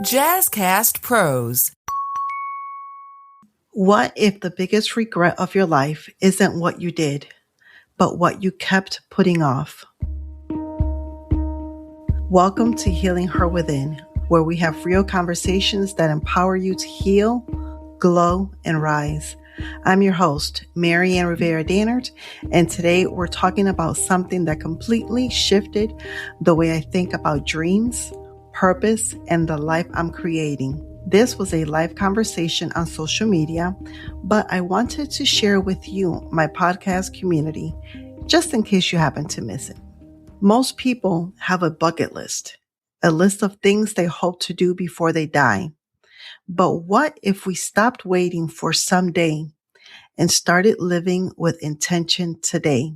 Jazzcast Pros. What if the biggest regret of your life isn't what you did, but what you kept putting off? Welcome to HealingHer Within, where we have real conversations that empower you to heal, glow, and rise. I'm your host, Maryann Rivera-Dannert, and today we're talking about something that completely shifted the way I think about dreams, purpose, and the life I'm creating. This was a live conversation on social media, but I wanted to share with you, my podcast community, just in case you happen to miss it. Most people have a bucket list, a list of things they hope to do before they die. But what if we stopped waiting for someday and started living with intention today?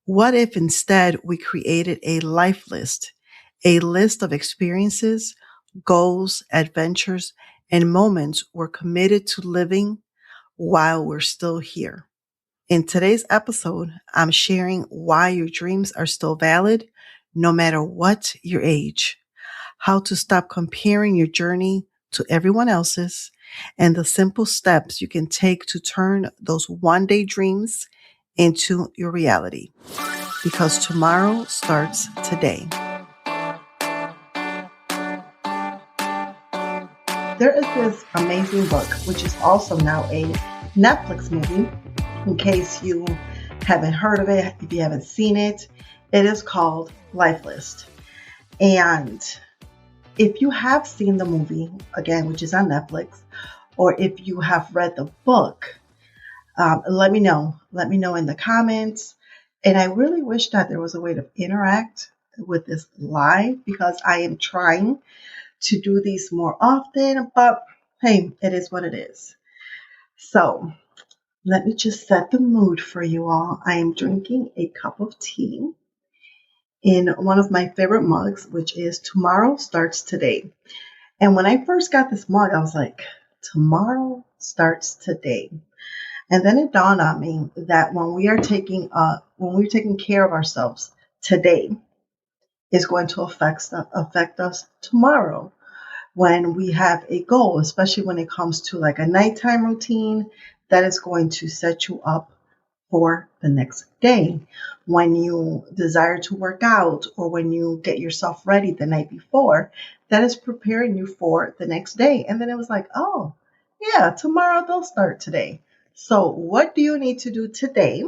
What if instead we created a life list, a list of experiences, goals, adventures, and moments we're committed to living while we're still here? In today's episode, I'm sharing why your dreams are still valid, no matter what your age, how to stop comparing your journey to everyone else's, and the simple steps you can take to turn those one-day dreams into your reality. Because tomorrow starts today. There is this amazing book, which is also now a Netflix movie. In case you haven't heard of it, if you haven't seen it, it is called Life List. And if you have seen the movie, again, which is on Netflix, or if you have read the book, let me know. Let me know in the comments. And I really wish that there was a way to interact with this live, because I am trying to do these more often, but hey, it is what it is. So let me just set the mood for you all. I am drinking a cup of tea in one of my favorite mugs, which is Tomorrow Starts Today. And when I first got this mug, I was like, tomorrow starts today. And then it dawned on me that when we're taking care of ourselves today, is going to affect us tomorrow. When we have a goal, especially when it comes to like a nighttime routine, that is going to set you up for the next day. When you desire to work out, or when you get yourself ready the night before, that is preparing you for the next day. And then it was like, oh yeah, tomorrow they'll start today. So what do you need to do today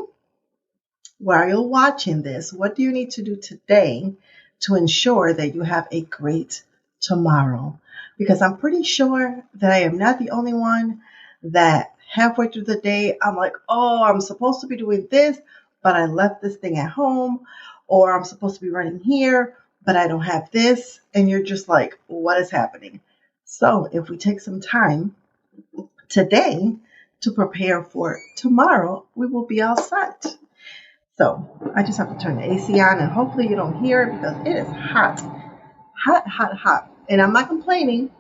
while you're watching this? What do you need to do today to ensure that you have a great tomorrow? Because I'm pretty sure that I am not the only one that halfway through the day, I'm like, oh, I'm supposed to be doing this, but I left this thing at home, or I'm supposed to be running here, but I don't have this. And you're just like, what is happening? So if we take some time today to prepare for tomorrow, we will be all set. So I just have to turn the AC on, and hopefully you don't hear it, because it is hot. Hot, hot, hot. And I'm not complaining.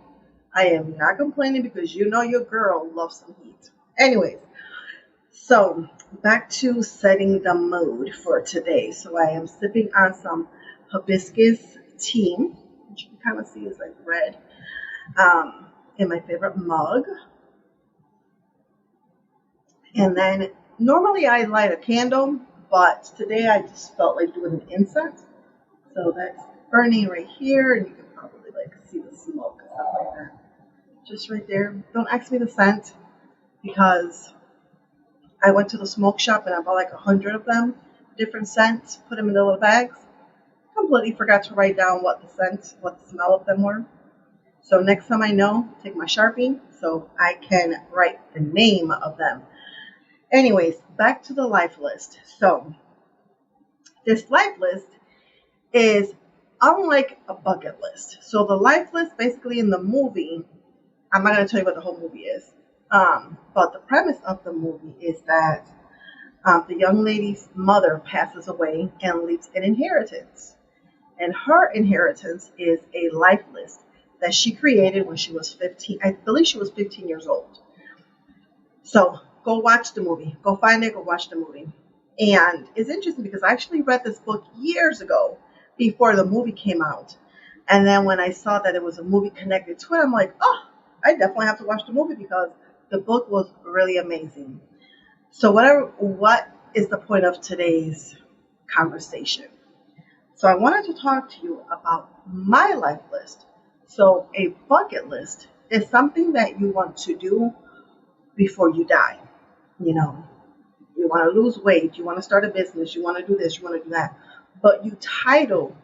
I am not complaining, because you know your girl loves some heat. Anyways, so back to setting the mood for today. So I am sipping on some hibiscus tea, which you can kind of see is like red, in my favorite mug. And then normally I light a candle, but today I just felt like doing an incense. So that's burning right here, and you can probably like see the smoke and stuff like that. Just right there. Don't ask me the scent, because I went to the smoke shop and I bought like 100 of them, different scents, put them in the little bags. Completely forgot to write down what the smell of them were. So next time I know, take my Sharpie so I can write the name of them. Anyways, back to the life list. So this life list is unlike a bucket list. So the life list, basically in the movie, I'm not going to tell you what the whole movie is. But the premise of the movie is that the young lady's mother passes away and leaves an inheritance. And her inheritance is a life list that she created when she was 15. I believe she was 15 years old. So go watch the movie. Go find it. Go watch the movie. And it's interesting because I actually read this book years ago before the movie came out. And then when I saw that it was a movie connected to it, I'm like, oh, I definitely have to watch the movie because the book was really amazing. So what is the point of today's conversation? So I wanted to talk to you about my life list. So a bucket list is something that you want to do before you die. You know, you want to lose weight, you want to start a business, you want to do this, you want to do that. But you title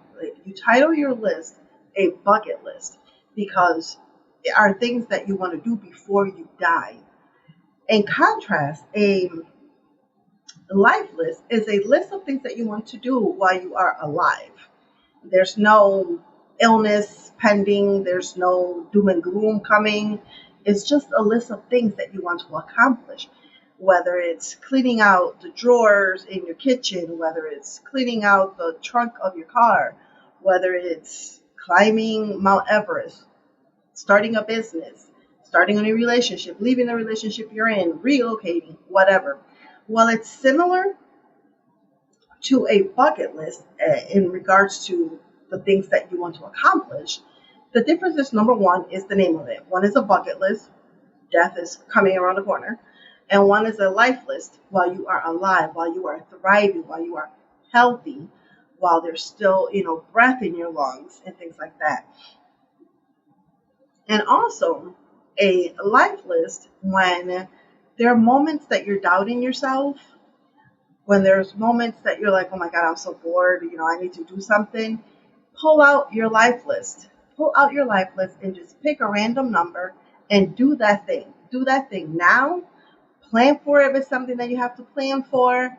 your list a bucket list because there are things that you want to do before you die. In contrast, a life list is a list of things that you want to do while you are alive. There's no illness pending, there's no doom and gloom coming. It's just a list of things that you want to accomplish. Whether it's cleaning out the drawers in your kitchen, whether it's cleaning out the trunk of your car, whether it's climbing Mount Everest, starting a business, starting a new relationship, leaving the relationship you're in, relocating, whatever. Well, it's similar to a bucket list in regards to the things that you want to accomplish. The difference is number one is the name of it. One is a bucket list, death is coming around the corner, and one is a life list while you are alive, while you are thriving, while you are healthy, while there's still, breath in your lungs and things like that. And also a life list when there are moments that you're doubting yourself, when there's moments that you're like, oh my God, I'm so bored, I need to do something, pull out your life list. Pull out your life list and just pick a random number and do that thing. Do that thing now. Plan for it if it's something that you have to plan for.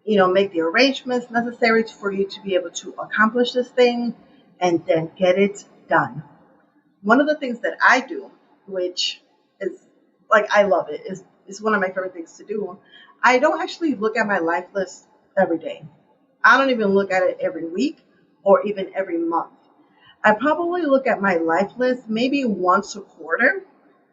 Make the arrangements necessary for you to be able to accomplish this thing and then get it done. One of the things that I do, which is like I love it, is one of my favorite things to do. I don't actually look at my life list every day. I don't even look at it every week or even every month. I probably look at my life list maybe once a quarter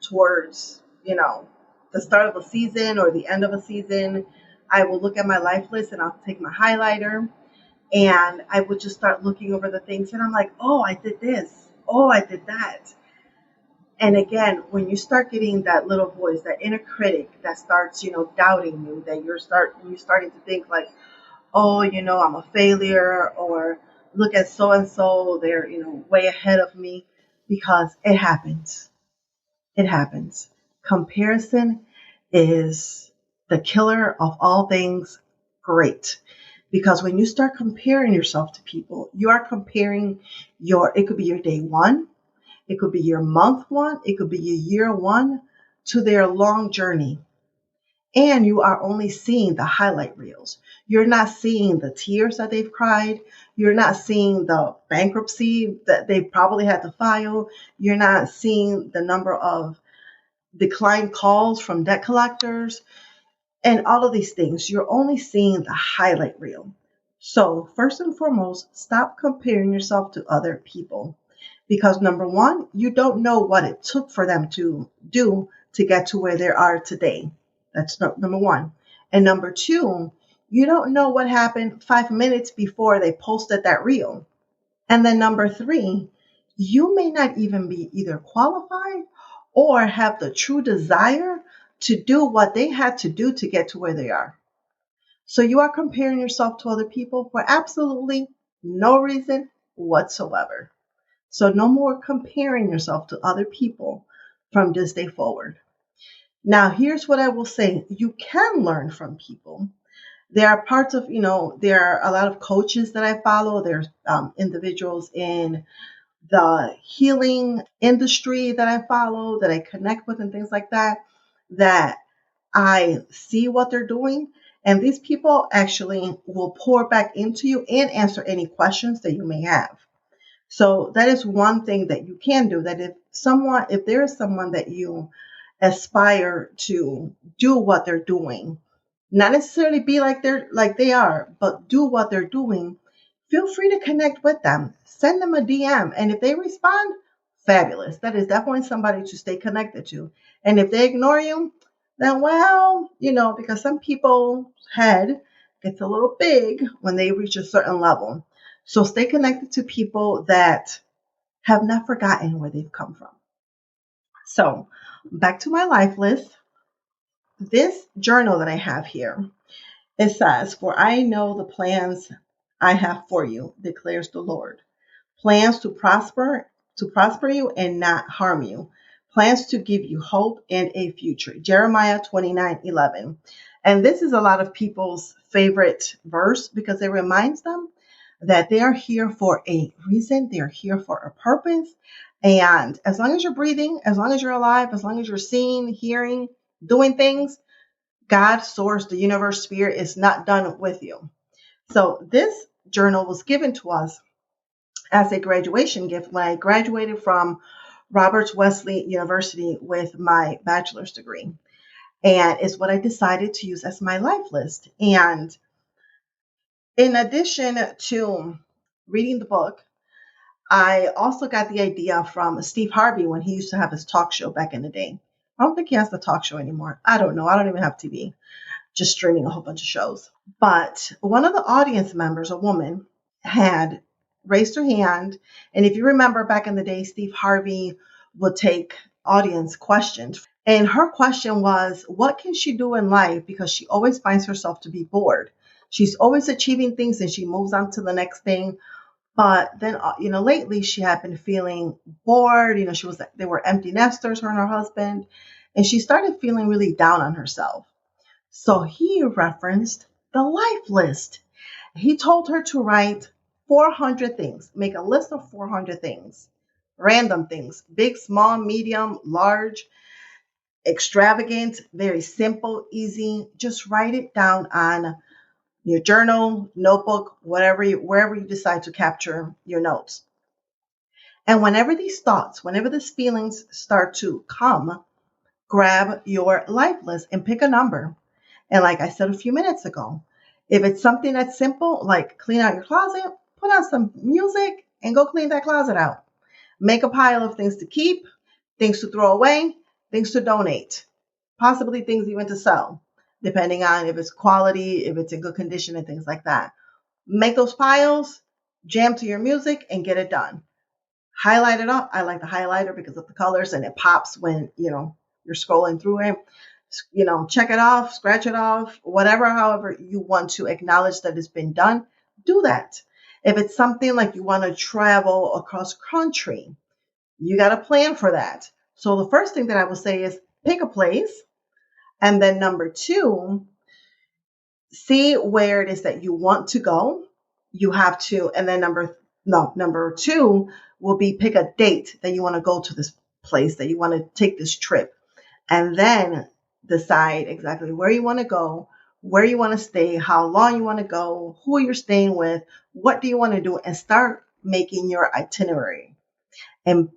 towards, the start of a season or the end of a season. I will look at my life list and I'll take my highlighter and I would just start looking over the things and I'm like, oh, I did this. Oh, I did that. And again, when you start getting that little voice, that inner critic that starts, doubting you, that you're starting to think like, oh, I'm a failure, or look at so and so, they're, way ahead of me, because it happens. It happens. Comparison is the killer of all things great. Because when you start comparing yourself to people, you are comparing it could be your day one, it could be your month one, it could be your year one to their long journey. And you are only seeing the highlight reels. You're not seeing the tears that they've cried. You're not seeing the bankruptcy that they probably had to file. You're not seeing the number of declined calls from debt collectors and all of these things. You're only seeing the highlight reel. So first and foremost, stop comparing yourself to other people. Because number one, you don't know what it took for them to do to get to where they are today. That's number one. And number two, you don't know what happened 5 minutes before they posted that reel. And then number three, you may not even be either qualified or have the true desire to do what they had to do to get to where they are. So you are comparing yourself to other people for absolutely no reason whatsoever. So no more comparing yourself to other people from this day forward. Now, here's what I will say. You can learn from people. There are parts of, there are a lot of coaches that I follow. There's individuals in the healing industry that I follow, that I connect with and things like that I see what they're doing. And these people actually will pour back into you and answer any questions that you may have. So that is one thing that you can do, that if there is someone that you aspire to do what they're doing, not necessarily be like they are, but do what they're doing, feel free to connect with them. Send them a DM. And if they respond, fabulous. That is definitely somebody to stay connected to. And if they ignore you, then because some people's head gets a little big when they reach a certain level. So stay connected to people that have not forgotten where they've come from. So back to my life list. This journal that I have here, it says, "For I know the plans I have for you, declares the Lord. Plans to prosper you and not harm you. Plans to give you hope and a future." Jeremiah 29:11. And this is a lot of people's favorite verse because it reminds them that they are here for a reason. They are here for a purpose. And as long as you're breathing, as long as you're alive, as long as you're seeing, hearing, doing things, God, source, the universe, spirit is not done with you. So this journal was given to us as a graduation gift when I graduated from Roberts Wesley University with my bachelor's degree. And it's what I decided to use as my life list. And in addition to reading the book, I also got the idea from Steve Harvey when he used to have his talk show back in the day. I don't think he has the talk show anymore. I don't know. I don't even have TV, just streaming a whole bunch of shows. But one of the audience members, a woman, had raised her hand. And if you remember back in the day, Steve Harvey would take audience questions. And her question was, what can she do in life? Because she always finds herself to be bored. She's always achieving things and she moves on to the next thing. But then, lately she had been feeling bored. They were empty nesters, her and her husband. And she started feeling really down on herself. So he referenced the life list. He told her to write 400 things, make a list of 400 things, random things, big, small, medium, large, extravagant, very simple, easy. Just write it down on your journal, notebook, wherever you decide to capture your notes. And whenever these feelings start to come, grab your life list and pick a number. And like I said a few minutes ago, if it's something that's simple, like clean out your closet, put on some music and go clean that closet out. Make a pile of things to keep, things to throw away, things to donate, possibly things even to sell, depending on if it's quality, if it's in good condition and things like that. Make those piles, jam to your music and get it done. Highlight it up. I like the highlighter because of the colors and it pops when, you're scrolling through it. Check it off, scratch it off, however you want to acknowledge that it's been done, do that. If it's something like you want to travel across country, you got to plan for that. So the first thing that I would say is pick a place. And then number 2, see where it is that you want to go. You have to, and then number 2 will be pick a date that you want to go to this place, that you want to take this trip. And then decide exactly where you want to go, where you want to stay, how long you want to go, who you're staying with, what do you want to do, and start making your itinerary. And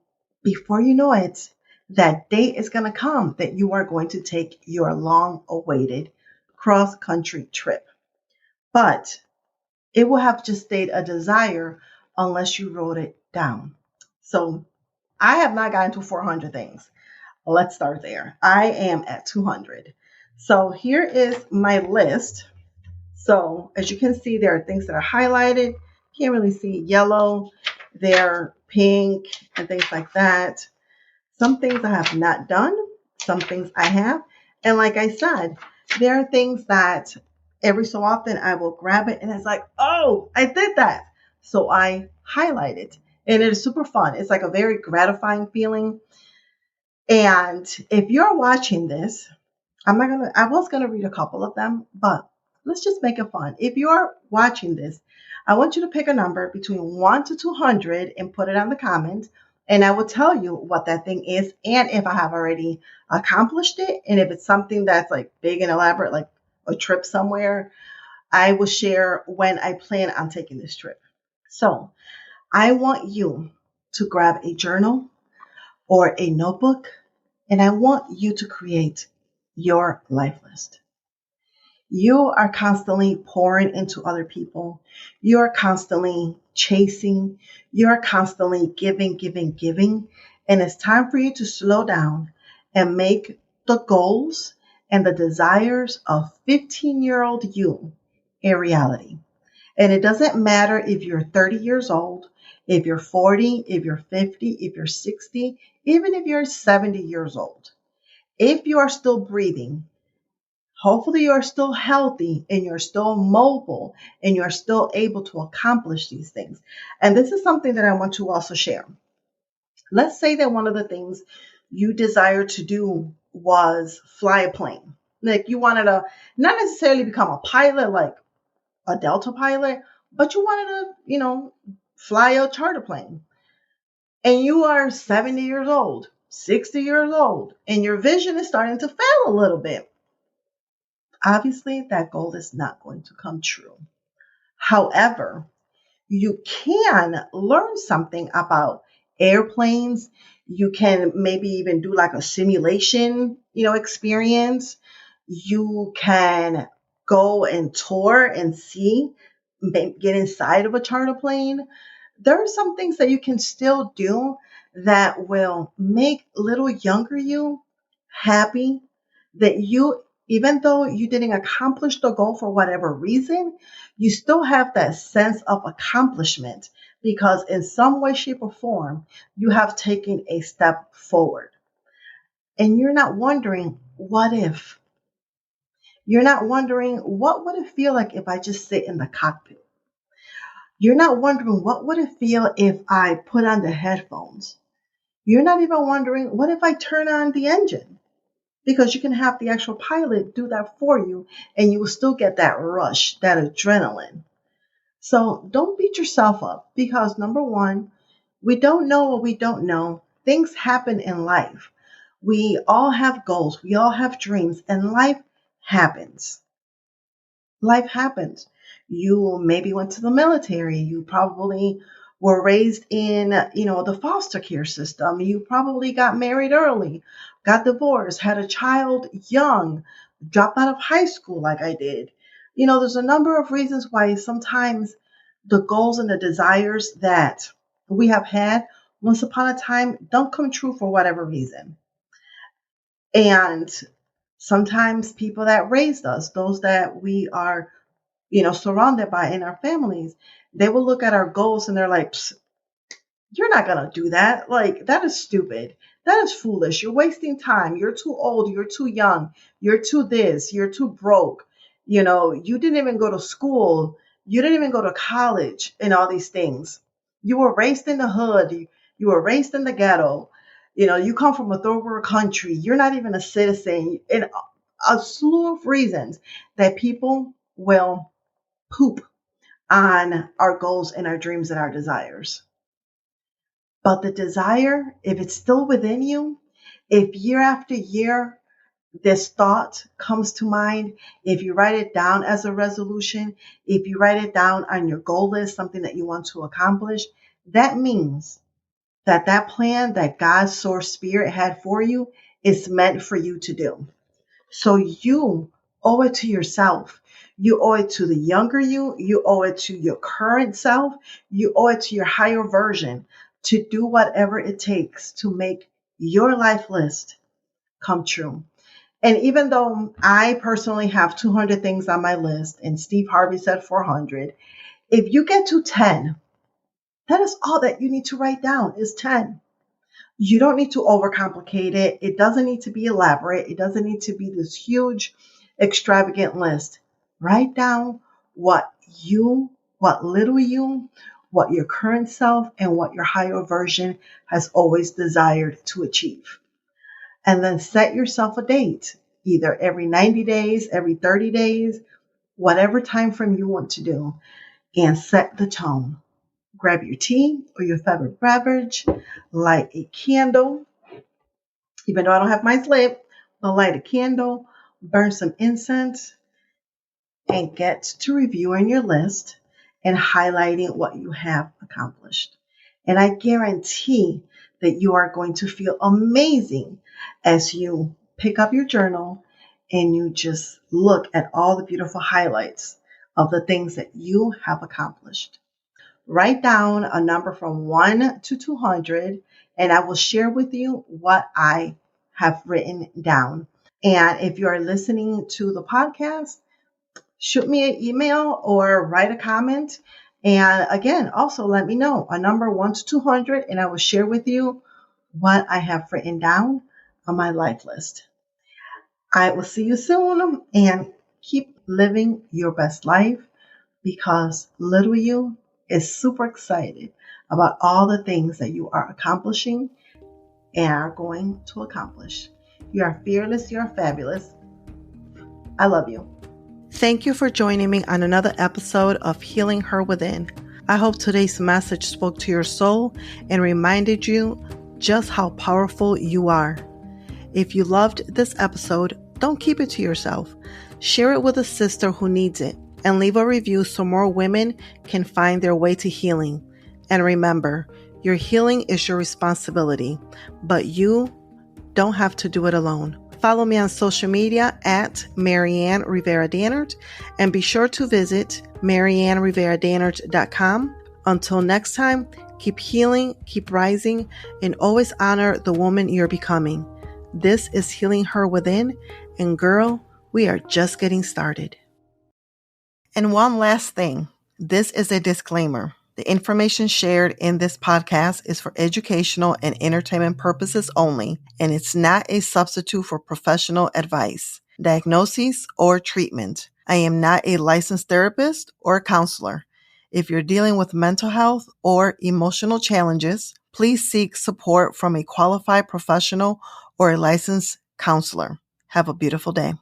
before you know it, that date is going to come that you are going to take your long-awaited cross-country trip. But it will have just stayed a desire unless you wrote it down. So I have not gotten to 400 things. Let's start there. I am at 200. So here is my list. So as you can see, there are things that are highlighted. Can't really see yellow. They're pink and things like that. Some things I have not done. Some things I have. And like I said, there are things that every so often I will grab it and it's like, oh, I did that. So I highlight it. And it is super fun. It's like a very gratifying feeling. And if you're watching this, I was going to read a couple of them, but let's just make it fun. If you're watching this, I want you to pick a number between 1 to 200 and put it on the comments. And I will tell you what that thing is and if I have already accomplished it. And if it's something that's like big and elaborate, like a trip somewhere, I will share when I plan on taking this trip. So I want you to grab a journal or a notebook, and I want you to create your life list. You are constantly pouring into other people. You're constantly chasing. You're constantly giving. And it's time for you to slow down and make the goals and the desires of 15-year-old you a reality. And it doesn't matter if you're 30 years old. If you're 40, if you're 50, if you're 60, even if you're 70 years old, if you are still breathing, hopefully you're still healthy and you're still mobile and you're still able to accomplish these things. And this is something that I want to also share. Let's say that one of the things you desired to do was fly a plane. Like you wanted to not necessarily become a pilot, like a Delta pilot, but you wanted to, fly a charter plane. And you are 70 years old, 60 years old, and your vision is starting to fail a little bit. Obviously, that goal is not going to come true. However, you can learn something about airplanes. You can maybe even do like a simulation, experience. You can go and tour and see, get inside of a charter plane. There are some things that you can still do that will make little younger you happy, that you, even though you didn't accomplish the goal for whatever reason, you still have that sense of accomplishment because in some way, shape, or form, you have taken a step forward. And you're not wondering, what if? You're not wondering, what would it feel like if I just sit in the cockpit? You're not wondering, what would it feel if I put on the headphones? You're not even wondering, what if I turn on the engine? Because you can have the actual pilot do that for you and you will still get that rush, that adrenaline. So don't beat yourself up because number one, we don't know what we don't know. Things happen in life. We all have goals. We all have dreams and life happens. Life happens. You maybe went to the military. You probably were raised in, the foster care system. You probably got married early, got divorced, had a child young, dropped out of high school like I did. There's a number of reasons why sometimes the goals and the desires that we have had once upon a time don't come true for whatever reason. And sometimes people that raised us, those that we are surrounded by in our families, they will look at our goals and they're like, you're not going to do that. Like, that is stupid. That is foolish. You're wasting time. You're too old. You're too young. You're too this. You're too broke. You didn't even go to school. You didn't even go to college and all these things. You were raised in the hood. You were raised in the ghetto. You come from a third world country. You're not even a citizen. And a slew of reasons that people will poop on our goals and our dreams and our desires. But the desire, if it's still within you, if year after year this thought comes to mind, if you write it down as a resolution, if you write it down on your goal list, something that you want to accomplish, that means that that plan that God's source spirit had for you is meant for you to do. So you owe it to yourself. You owe it to the younger you. You owe it to your current self. You owe it to your higher version to do whatever it takes to make your life list come true. And even though I personally have 200 things on my list and Steve Harvey said 400, if you get to 10, that is all that you need to write down is 10. You don't need to overcomplicate it. It doesn't need to be elaborate. It doesn't need to be this huge, extravagant list. Write down what little you, what your current self, and what your higher version has always desired to achieve. And then set yourself a date, either every 90 days, every 30 days, whatever time frame you want to do, and set the tone. Grab your tea or your favorite beverage, light a candle, even though I don't have mine lit, but light a candle, burn some incense, and get to reviewing your list and highlighting what you have accomplished. And I guarantee that you are going to feel amazing as you pick up your journal and you just look at all the beautiful highlights of the things that you have accomplished. Write down a number from 1 to 200, and I will share with you what I have written down. And if you are listening to the podcast, shoot me an email or write a comment, And again, also let me know a number 1 to 200, and I will share with you what I have written down on my life list. I will see you soon, and keep living your best life, because little you is super excited about all the things that you are accomplishing and are going to accomplish. You are fearless, you are fabulous. I love you. Thank you for joining me on another episode of Healing Her Within. I hope today's message spoke to your soul and reminded you just how powerful you are. If you loved this episode, don't keep it to yourself. Share it with a sister who needs it, and leave a review so more women can find their way to healing. And remember, your healing is your responsibility, but you don't have to do it alone. Follow me on social media at Maryann Rivera-Dannert, and be sure to visit MaryannRivera-Dannert.com. Until next time, keep healing, keep rising, and always honor the woman you're becoming. This is Healing Her Within, and girl, we are just getting started. And one last thing, this is a disclaimer. The information shared in this podcast is for educational and entertainment purposes only, and it's not a substitute for professional advice, diagnosis, or treatment. I am not a licensed therapist or counselor. If you're dealing with mental health or emotional challenges, please seek support from a qualified professional or a licensed counselor. Have a beautiful day.